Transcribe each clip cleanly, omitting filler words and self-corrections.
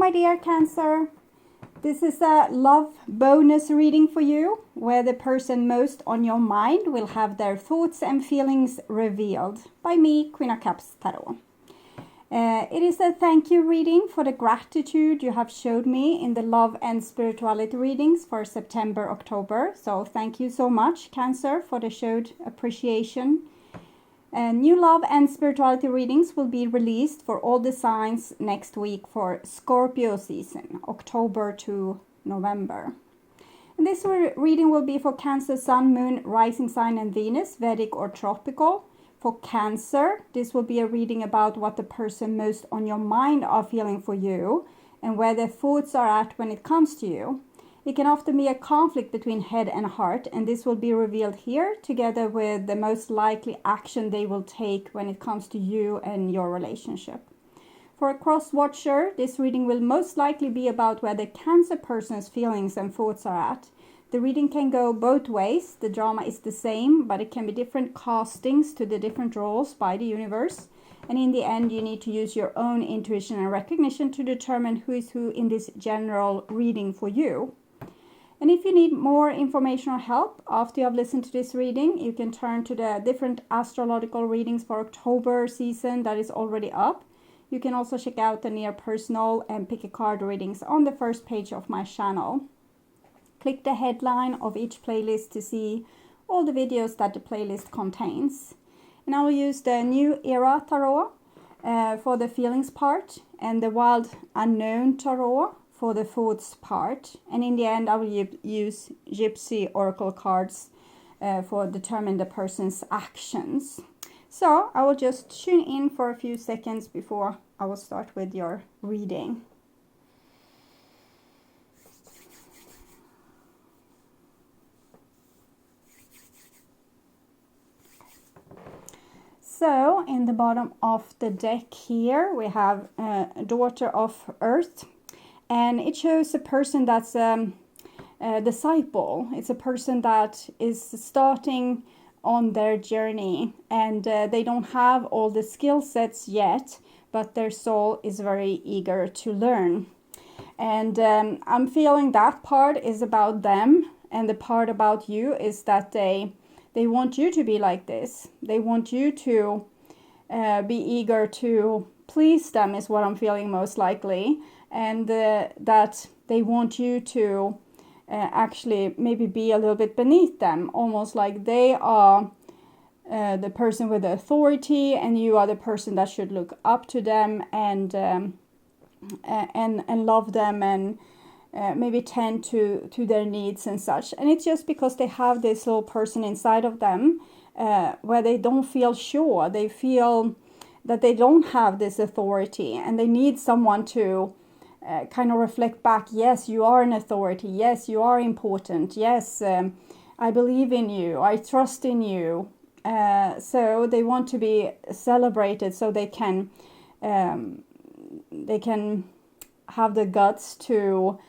my dear Cancer. This is a love bonus reading for you, where the person most on your mind will have their thoughts and feelings revealed by me, Queen of Cups Tarot. It is a thank you reading for the gratitude you have showed me in the love and spirituality readings for September, October. So thank you so much, Cancer, for the showed appreciation. New love and spirituality readings will be released for all the signs next week for Scorpio season, October to November. And this reading will be for Cancer, Sun, Moon, Rising Sign and Venus, Vedic or Tropical. For Cancer, this will be a reading about what the person most on your mind are feeling for you and where their thoughts are at when it comes to you. It can often be a conflict between head and heart, and this will be revealed here together with the most likely action they will take when it comes to you and your relationship. For a cross-watcher, this reading will most likely be about where the Cancer person's feelings and thoughts are at. The reading can go both ways. The drama is the same, but it can be different castings to the different roles by the universe. And in the end, you need to use your own intuition and recognition to determine who is who in this general reading for you. And if you need more information or help after you have listened to this reading, you can turn to the different astrological readings for October season that is already up. You can also check out the near personal and pick a card readings on the first page of my channel. Click the headline of each playlist to see all the videos that the playlist contains. And I will use the New Era Tarot for the feelings part and the Wild Unknown Tarot for the thoughts part, and in the end I will use GYPSY oracle cards for determine the person's actions. So I will just tune in for a few seconds before I will start with your reading. So in the bottom of the deck here we have Daughter of Earth. And it shows a person that's a disciple. It's a person that is starting on their journey and they don't have all the skill sets yet, but their soul is very eager to learn. And I'm feeling that part is about them, and the part about you is that they want you to be like this. They want you to be eager to please them is what I'm feeling most likely. And that they want you to actually maybe be a little bit beneath them, almost like they are the person with the authority and you are the person that should look up to them and love them and maybe tend to their needs and such. And it's just because they have this little person inside of them where they don't feel sure. They feel that they don't have this authority and they need someone to kind of reflect back. Yes, you are an authority. Yes, you are important. Yes, I believe in you. I trust in you. So they want to be celebrated so they can have the guts to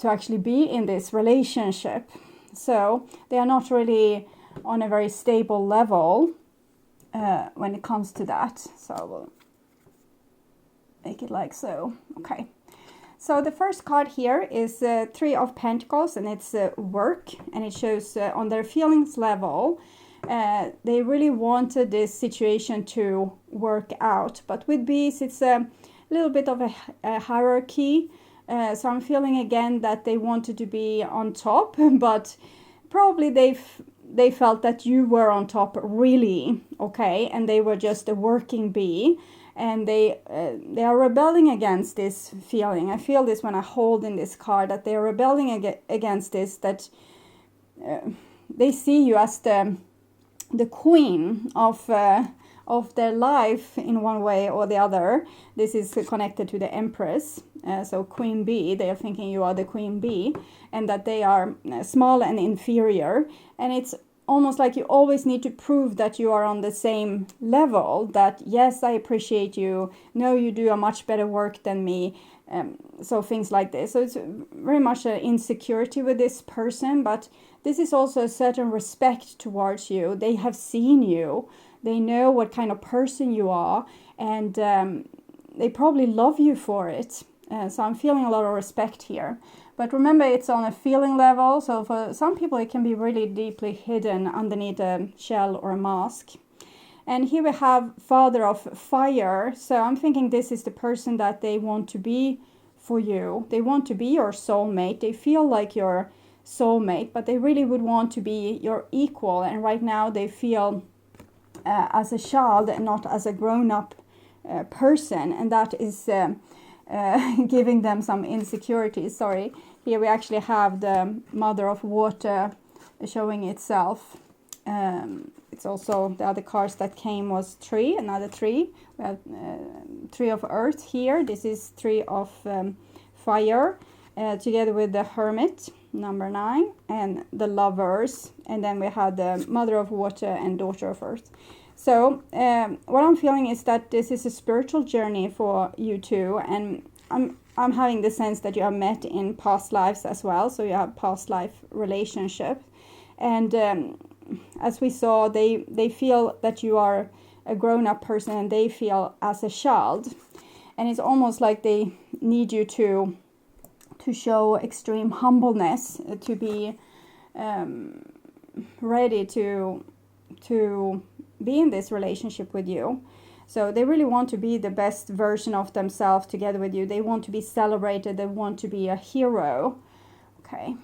actually be in this relationship. So they are not really on a very stable level when it comes to that. So I will make it like so. Okay. So the first card here is Three of Pentacles, and it's work, and it shows on their feelings level. They really wanted this situation to work out, but with bees it's a little bit of a hierarchy. So I'm feeling again that they wanted to be on top, but probably they felt that you were on top really, okay, and they were just a working bee. And they are rebelling against this feeling. I feel this when I hold in this card, that they are rebelling against this, that they see you as the queen of their life in one way or the other. This is connected to the Empress, so Queen Bee. They are thinking you are the Queen Bee, and that they are small and inferior. And it's almost like you always need to prove that you are on the same level, that yes, I appreciate you, no, you do a much better work than me, so things like this. So it's very much an insecurity with this person, but this is also a certain respect towards you. They have seen you, they know what kind of person you are, and they probably love you for it. So I'm feeling a lot of respect here. But remember, it's on a feeling level. So for some people, it can be really deeply hidden underneath a shell or a mask. And here we have Father of Fire. So I'm thinking this is the person that they want to be for you. They want to be your soulmate. They feel like your soulmate, but they really would want to be your equal. And right now they feel as a child and not as a grown-up person. And that is giving them some insecurities. Sorry. Here we actually have the Mother of Water showing itself. It's also the other cards that came was Three, another Three. We have Three of Earth here. This is Three of Fire, together with the Hermit, number 9, and the Lovers. And then we have the Mother of Water and Daughter of Earth. So what I'm feeling is that this is a spiritual journey for you two, and I'm having the sense that you have met in past lives as well. So you have past life relationship, and as we saw, they feel that you are a grown-up person and they feel as a child. And it's almost like they need you to show extreme humbleness, to be ready to be in this relationship with you. So they really want to be the best version of themselves together with you. They want to be celebrated. They want to be a hero. Okay.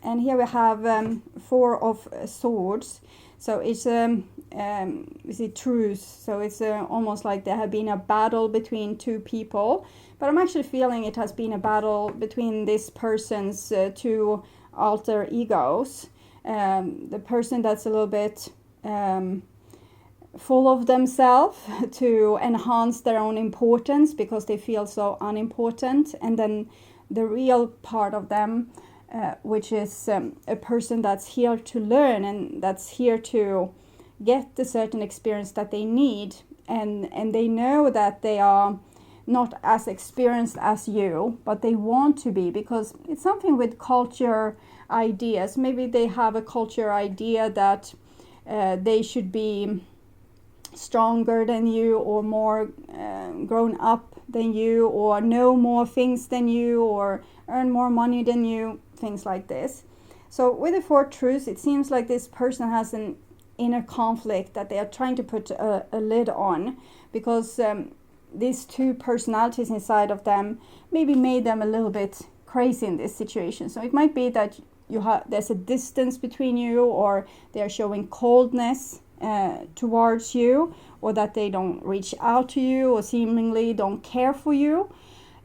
And here we have Four of Swords. So it's we see truce. So it's almost like there have been a battle between two people. But I'm actually feeling it has been a battle between this person's two alter egos. The person that's a little bit full of themselves to enhance their own importance because they feel so unimportant. And then the real part of them, which is a person that's here to learn and that's here to get the certain experience that they need. And they know that they are not as experienced as you, but they want to be, because it's something with culture ideas. Maybe they have a culture idea that they should be stronger than you, or more grown up than you, or know more things than you, or earn more money than you, things like this. So with the Four Truths, it seems like this person has an inner conflict that they are trying to put a lid on, because these two personalities inside of them maybe made them a little bit crazy in this situation. So it might be that there's a distance between you, or they're showing coldness towards you, or that they don't reach out to you, or seemingly don't care for you.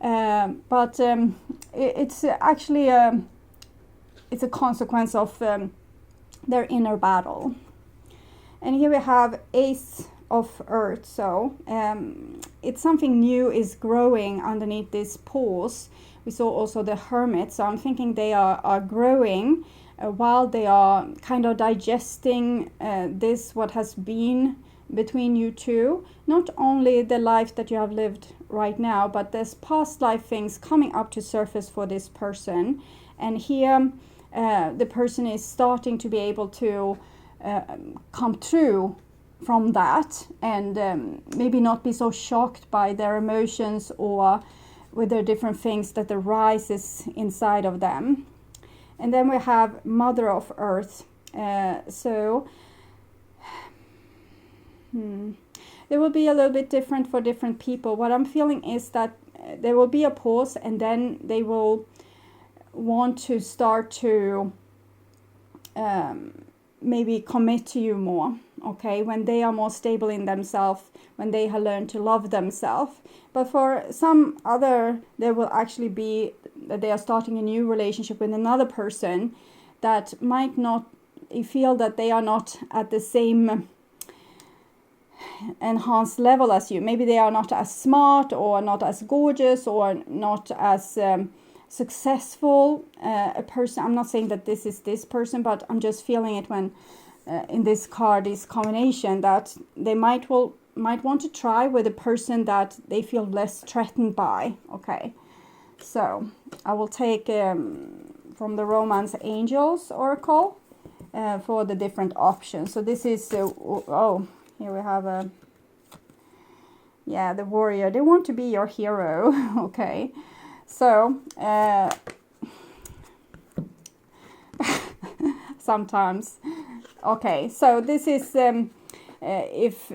But it's actually it's a consequence of their inner battle. And here we have Ace of Earth. So it's something new is growing underneath this pause. We saw also the Hermit. So I'm thinking they are growing while they are kind of digesting this, what has been between you two. Not only the life that you have lived right now, but there's past life things coming up to surface for this person. And here the person is starting to be able to come through from that, and maybe not be so shocked by their emotions or with the different things that arises inside of them. And then we have Mother of Earth. So there will be a little bit different for different people. What I'm feeling is that there will be a pause, and then they will want to start to maybe commit to you more, okay, when they are more stable in themselves, when they have learned to love themselves. But for some other, there will actually be that they are starting a new relationship with another person that might not feel that they are not at the same enhanced level as you. Maybe they are not as smart, or not as gorgeous, or not as successful a person. I'm not saying that this is this person, but I'm just feeling it when in this card, this combination, that they might want to try with a person that they feel less threatened by. Okay, so I will take from the Romance Angels Oracle for the different options. So this is oh, here we have Yeah, the warrior. They want to be your hero. Okay. So, sometimes. Okay, so this is if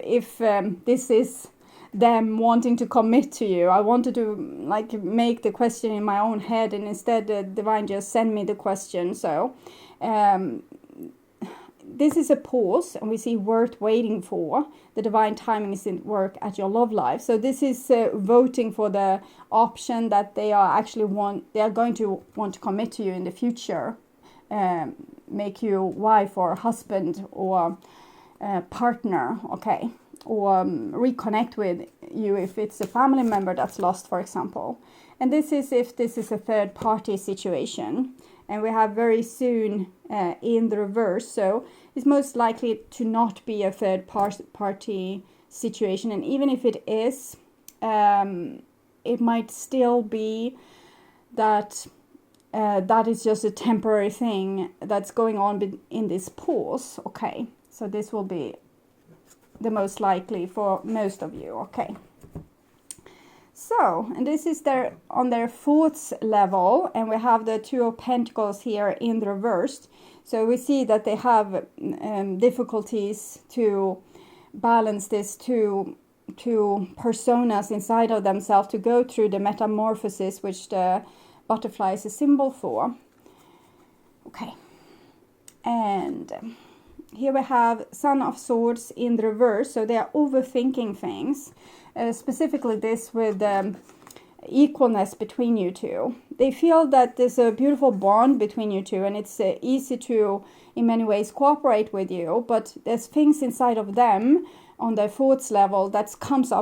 this is them wanting to commit to you. I wanted to like make the question in my own head, and instead the divine just sent me the question. So this is a pause, and we see worth waiting for. The divine timing is in work at your love life. So this is voting for the option that they are going to want to commit to you in the future, make you wife or husband or partner, okay, or reconnect with you if it's a family member that's lost, for example. And this is if this is a third party situation. And we have very soon in the reverse, so it's most likely to not be a third party situation. And even if it is, it might still be that that is just a temporary thing that's going on in this pause. Okay, so this will be the most likely for most of you. Okay. So, and this is on their fourth level, and we have the Two of Pentacles here in the reverse. So we see that they have difficulties to balance this two personas inside of themselves, to go through the metamorphosis, which the butterfly is a symbol for. Okay, and here we have Son of Swords in the reverse, so they are overthinking things. Specifically this with equalness between you two. They feel that there's a beautiful bond between you two, and it's easy to, in many ways, cooperate with you, but there's things inside of them on their fourth level that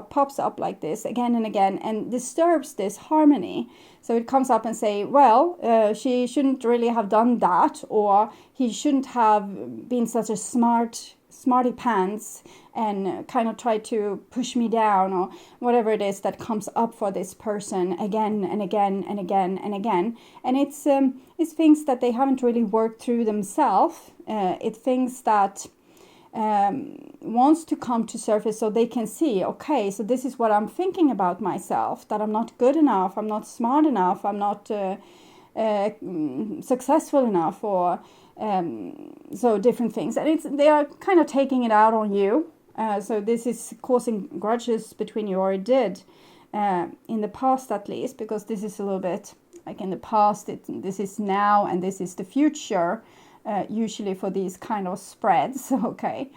pops up like this again and again, and disturbs this harmony. So it comes up and say, well, she shouldn't really have done that, or he shouldn't have been such a smarty pants and kind of try to push me down, or whatever it is that comes up for this person again and again and again and again. And it's things that they haven't really worked through themselves. It's things that wants to come to surface so they can see, okay, so this is what I'm thinking about myself, that I'm not good enough, I'm not smart enough, I'm not successful enough, or so different things. And they are kind of taking it out on you. So this is causing grudges between you, or it did in the past at least, because this is a little bit like in the past, this is now, and this is the future, usually for these kind of spreads. Okay.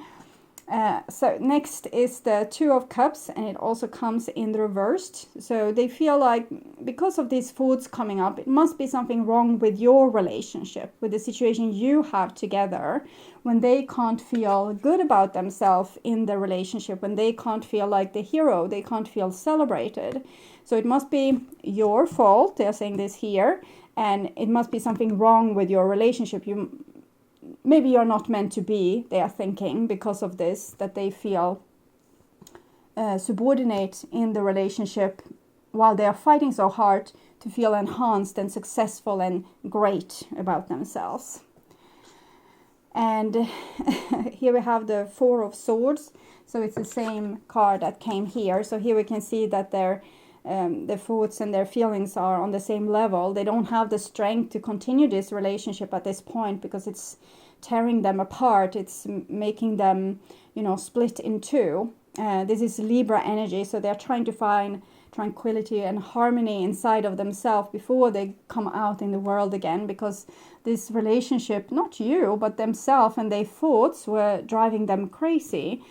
So next is the Two of Cups, and it also comes in the reversed. So they feel like because of these thoughts coming up, it must be something wrong with your relationship, with the situation you have together, when they can't feel good about themselves in the relationship, when they can't feel like the hero, they can't feel celebrated. So it must be your fault, they're saying this here, and it must be something wrong with your relationship. Maybe you're not meant to be, they are thinking, because of this, that they feel subordinate in the relationship while they are fighting so hard to feel enhanced and successful and great about themselves. And here we have the Four of Swords. So it's the same card that came here. So here we can see that their thoughts and their feelings are on the same level. They don't have the strength to continue this relationship at this point, because it's tearing them apart. It's making them, split in two. This is Libra energy, so they're trying to find tranquility and harmony inside of themselves before they come out in the world again, because this relationship, not you, but themselves and their thoughts, were driving them crazy.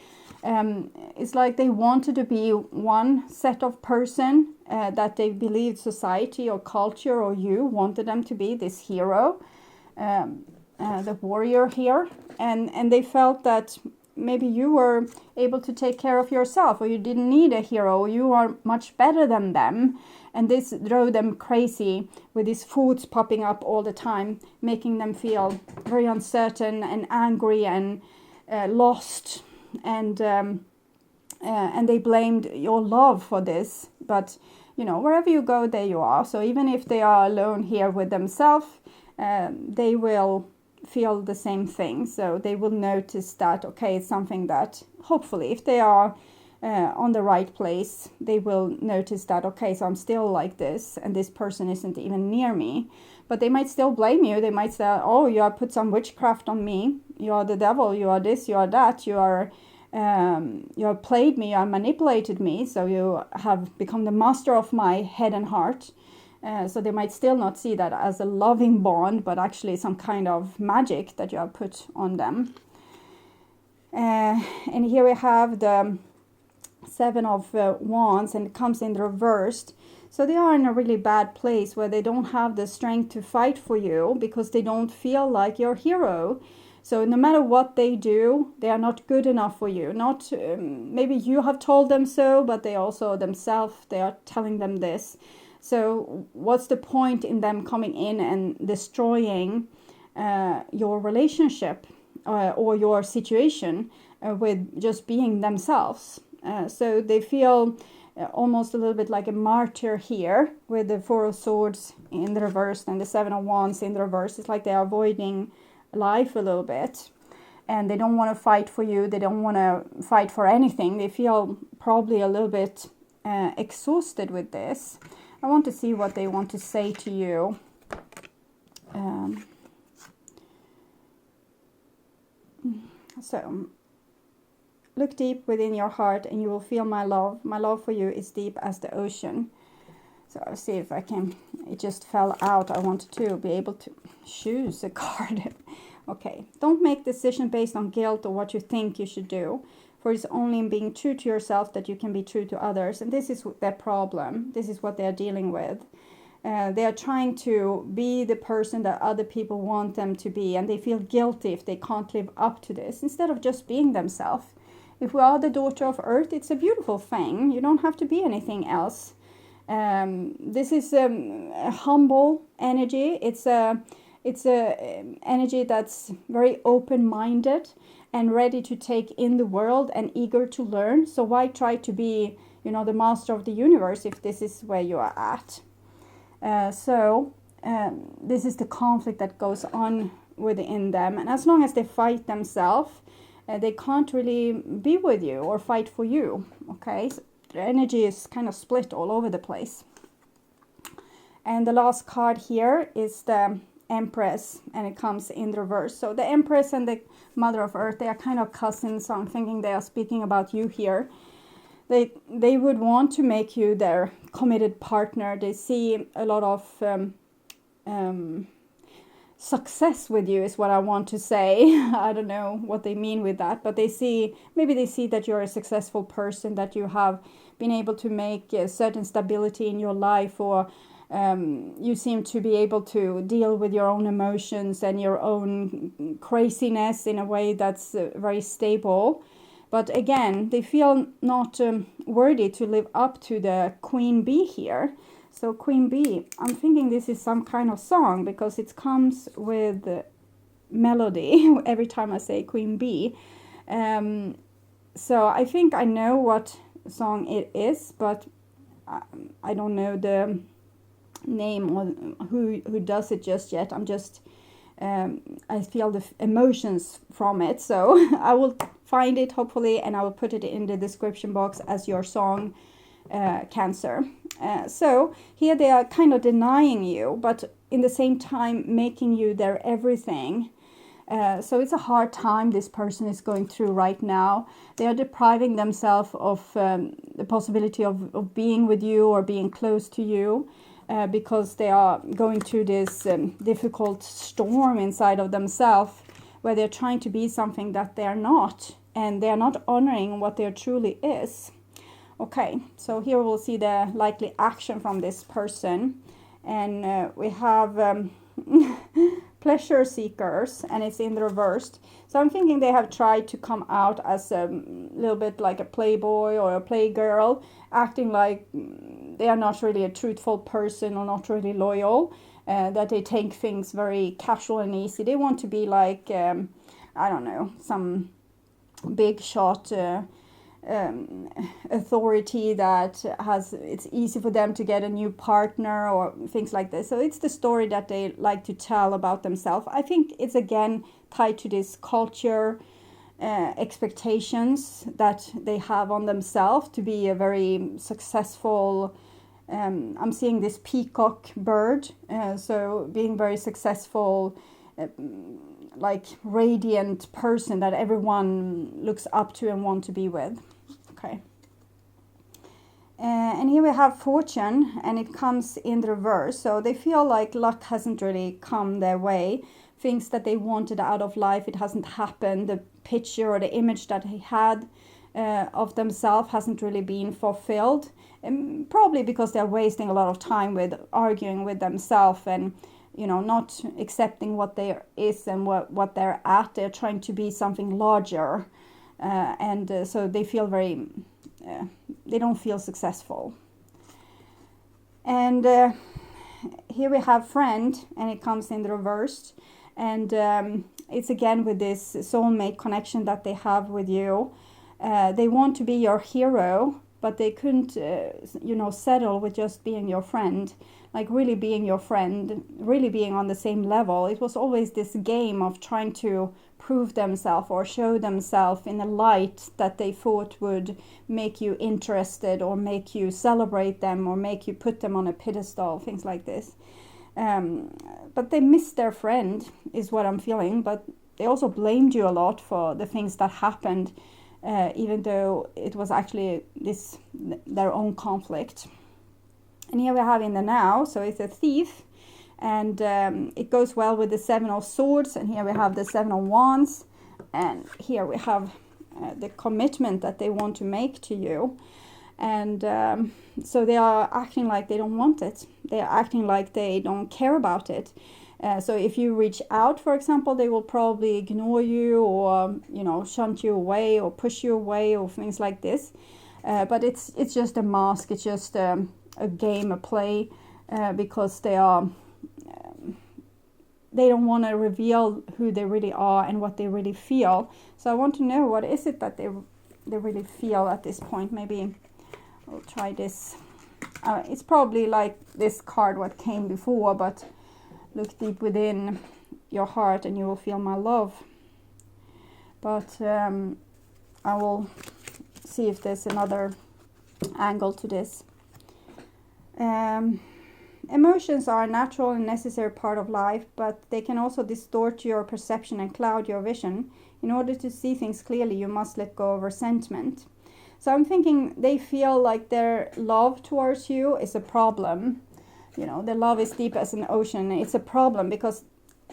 It's like they wanted to be one set of person that they believed society or culture or you wanted them to be, this hero, the warrior here, and they felt that maybe you were able to take care of yourself, or you didn't need a hero, you are much better than them. And this drove them crazy, with these thoughts popping up all the time, making them feel very uncertain and angry and lost. And they blamed your love for this. But, wherever you go, there you are. So even if they are alone here with themselves, they will feel the same thing. So they will notice that, okay, it's something that hopefully, if they are on the right place, they will notice that, okay, so I'm still like this, and this person isn't even near me. But they might still blame you. They might say, oh, you have put some witchcraft on me. You are the devil. You are this. You are that. You have played me. You have manipulated me. So you have become the master of my head and heart. So they might still not see that as a loving bond, but actually some kind of magic that you have put on them. And here we have the Seven of Wands, and it comes in reversed. So they are in a really bad place where they don't have the strength to fight for you because they don't feel like your hero. So no matter what they do, they are not good enough for you. Not maybe you have told them so, but they also themselves, they are telling them this. So what's the point in them coming in and destroying your relationship or your situation with just being themselves? So they feel almost a little bit like a martyr here with the Four of Swords in the reverse and the Seven of Wands in the reverse. It's like they're avoiding life a little bit, and they don't want to fight for you. They don't want to fight for anything. They feel probably a little bit exhausted with this. I want to see what they want to say to you. So look deep within your heart and you will feel my love. My love for you is deep as the ocean. So I'll see if I can, it just fell out. I wanted to be able to choose a card. Okay, don't make decisions based on guilt or what you think you should do. For it's only in being true to yourself that you can be true to others. And this is their problem. This is what they are dealing with. They are trying to be the person that other people want them to be. And they feel guilty if they can't live up to this, instead of just being themselves. If we are the daughter of Earth, it's a beautiful thing. You don't have to be anything else. This is a humble energy. It's a energy that's very open-minded and ready to take in the world and eager to learn. So why try to be, the master of the universe if this is where you are at? This is the conflict that goes on within them. And as long as they fight themselves, they can't really be with you or fight for you. Okay, so the energy is kind of split all over the place. And the last card here is the Empress, and it comes in reverse. So the Empress and the Mother of Earth, they are kind of cousins. So I'm thinking they are speaking about you here. They would want to make you their committed partner. They see a lot of success with you is what I want to say. I don't know what they mean with that, but maybe they see that you're a successful person, that you have been able to make a certain stability in your life, or you seem to be able to deal with your own emotions and your own craziness in a way that's very stable. But again, they feel not worthy to live up to the Queen Bee here. So Queen Bee, I'm thinking this is some kind of song because it comes with melody every time I say Queen Bee. So I think I know what song it is, but I don't know the name or who does it just yet. I'm just, I feel the emotions from it. So I will find it hopefully, and I will put it in the description box as your song, Cancer. So here they are kind of denying you, but in the same time making you their everything. So it's a hard time this person is going through right now. They are depriving themselves of the possibility of being with you or being close to you because they are going through this difficult storm inside of themselves where they're trying to be something that they are not, and they are not honoring what they truly is. Okay, so here we'll see the likely action from this person. And we have pleasure seekers, and it's in the reversed. So I'm thinking they have tried to come out as a little bit like a playboy or a playgirl, acting like they are not really a truthful person or not really loyal, that they take things very casual and easy. They want to be like, I don't know, some big shot authority that it's easy for them to get a new partner or things like this. So it's the story that they like to tell about themselves. I think it's again tied to this culture expectations that they have on themselves to be a very successful, I'm seeing this peacock bird, so being very successful, like radiant person that everyone looks up to and want to be with. Okay. And here we have fortune, and it comes in the reverse. So they feel like luck hasn't really come their way. Things that they wanted out of life, it hasn't happened. The picture or the image that he had of themselves hasn't really been fulfilled. And probably because they're wasting a lot of time with arguing with themselves and, you know, not accepting what they is and what they're at. They're trying to be something larger. So they feel very... they don't feel successful. And here we have friend, and it comes in the reverse. And it's again with this soulmate connection that they have with you. They want to be your hero, but they couldn't, settle with just being your friend. Like really being your friend, really being on the same level. It was always this game of trying to prove themselves or show themselves in a light that they thought would make you interested or make you celebrate them or make you put them on a pedestal, things like this. But they missed their friend, is what I'm feeling. But they also blamed you a lot for the things that happened, even though it was actually their own conflict. And here we have in the now, so it's a thief. And it goes well with the Seven of Swords. And here we have the Seven of Wands. And here we have the commitment that they want to make to you. And so they are acting like they don't want it. They are acting like they don't care about it. So if you reach out, for example, they will probably ignore you or, shunt you away or push you away or things like this. But it's just a mask. It's just a game, a play, because they don't want to reveal who they really are and what they really feel. So I want to know, what is it that they really feel at this point? Maybe I'll try this. It's probably like this card what came before, but look deep within your heart and you will feel my love. But I will see if there's another angle to this. Emotions are a natural and necessary part of life, but they can also distort your perception and cloud your vision. In order to see things clearly, you must let go of resentment. So I'm thinking they feel like their love towards you is a problem. Their love is deep as an ocean. It's a problem because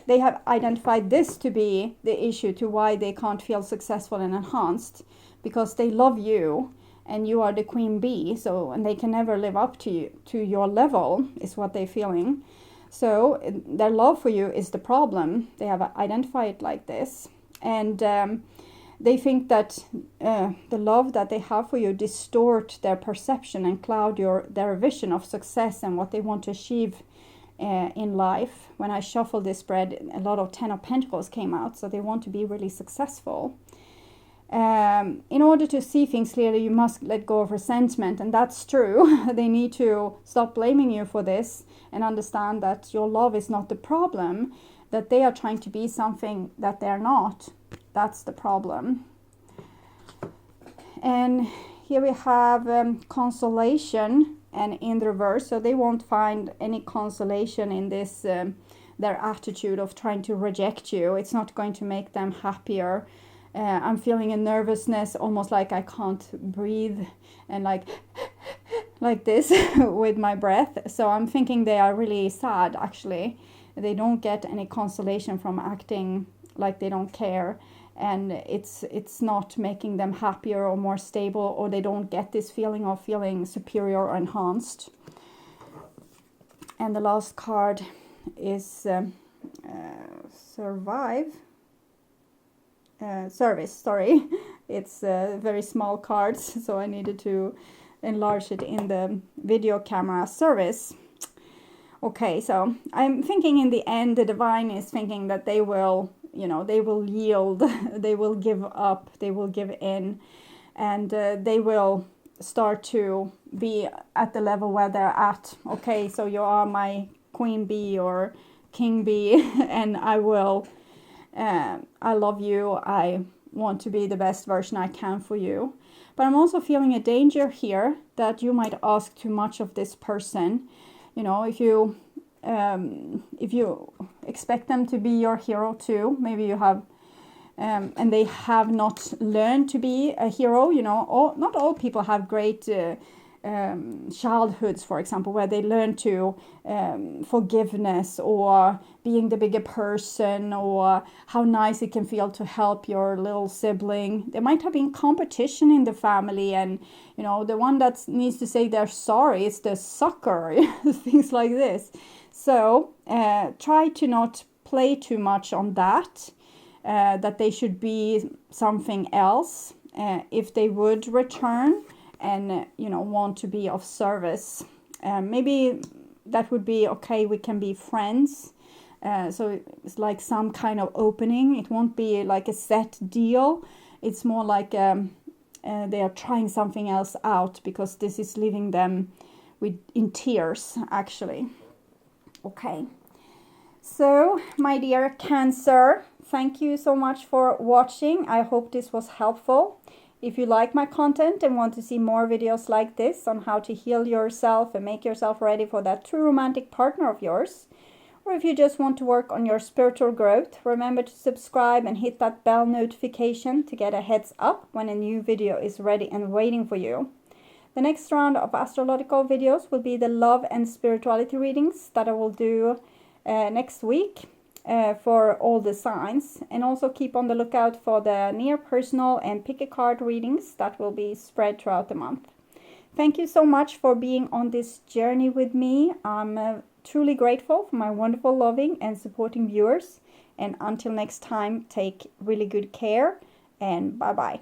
they have identified this to be the issue to why they can't feel successful and enhanced, because they love you. And you are the queen bee, and they can never live up to your level, is what they're feeling. So their love for you is the problem. They have identified it like this. And they think that the love that they have for you distort their perception and cloud their vision of success and what they want to achieve in life. When I shuffled this spread, a lot of Ten of Pentacles came out, so they want to be really successful. In order to see things clearly, you must let go of resentment, and that's true. They need to stop blaming you for this and understand that your love is not the problem, that they are trying to be something that they're not. That's the problem. And here we have consolation, and in the reverse, so they won't find any consolation in this, their attitude of trying to reject you. It's not going to make them happier. I'm feeling a nervousness, almost like I can't breathe, and like this with my breath. So I'm thinking they are really sad, actually. They don't get any consolation from acting like they don't care, and it's not making them happier or more stable, or they don't get this feeling of feeling superior or enhanced. And the last card is service, sorry. It's very small cards, so I needed to enlarge it in the video camera. Service. Okay, so I'm thinking in the end, the divine is thinking that they will, they will yield, they will give up, they will give in, and they will start to be at the level where they're at. Okay, so you are my queen bee or king bee, and I will... I love you, I want to be the best version I can for you. But I'm also feeling a danger here that you might ask too much of this person. You know, if you expect them to be your hero too, maybe you have, and they have not learned to be a hero. You know, not all people have great childhoods, for example, where they learn to forgiveness or being the bigger person, or how nice it can feel to help your little sibling. There might have been competition in the family, and you know, the one that needs to say they're sorry is the sucker, things like this. So try to not play too much on that, that they should be something else if they would return and you know, want to be of service. Maybe that would be okay, we can be friends. So it's like some kind of opening. It won't be like a set deal. It's more like they are trying something else out, because this is leaving them in tears, actually. Okay. So, my dear Cancer, thank you so much for watching. I hope this was helpful. If you like my content and want to see more videos like this on how to heal yourself and make yourself ready for that true romantic partner of yours, or if you just want to work on your spiritual growth, remember to subscribe and hit that bell notification to get a heads up when a new video is ready and waiting for you. The next round of astrological videos will be the love and spirituality readings that I will do next week. For all the signs, and also keep on the lookout for the near personal and pick a card readings that will be spread throughout the month. Thank you so much for being on this journey with me. I'm truly grateful for my wonderful, loving and supporting viewers, and until next time, take really good care, and bye bye.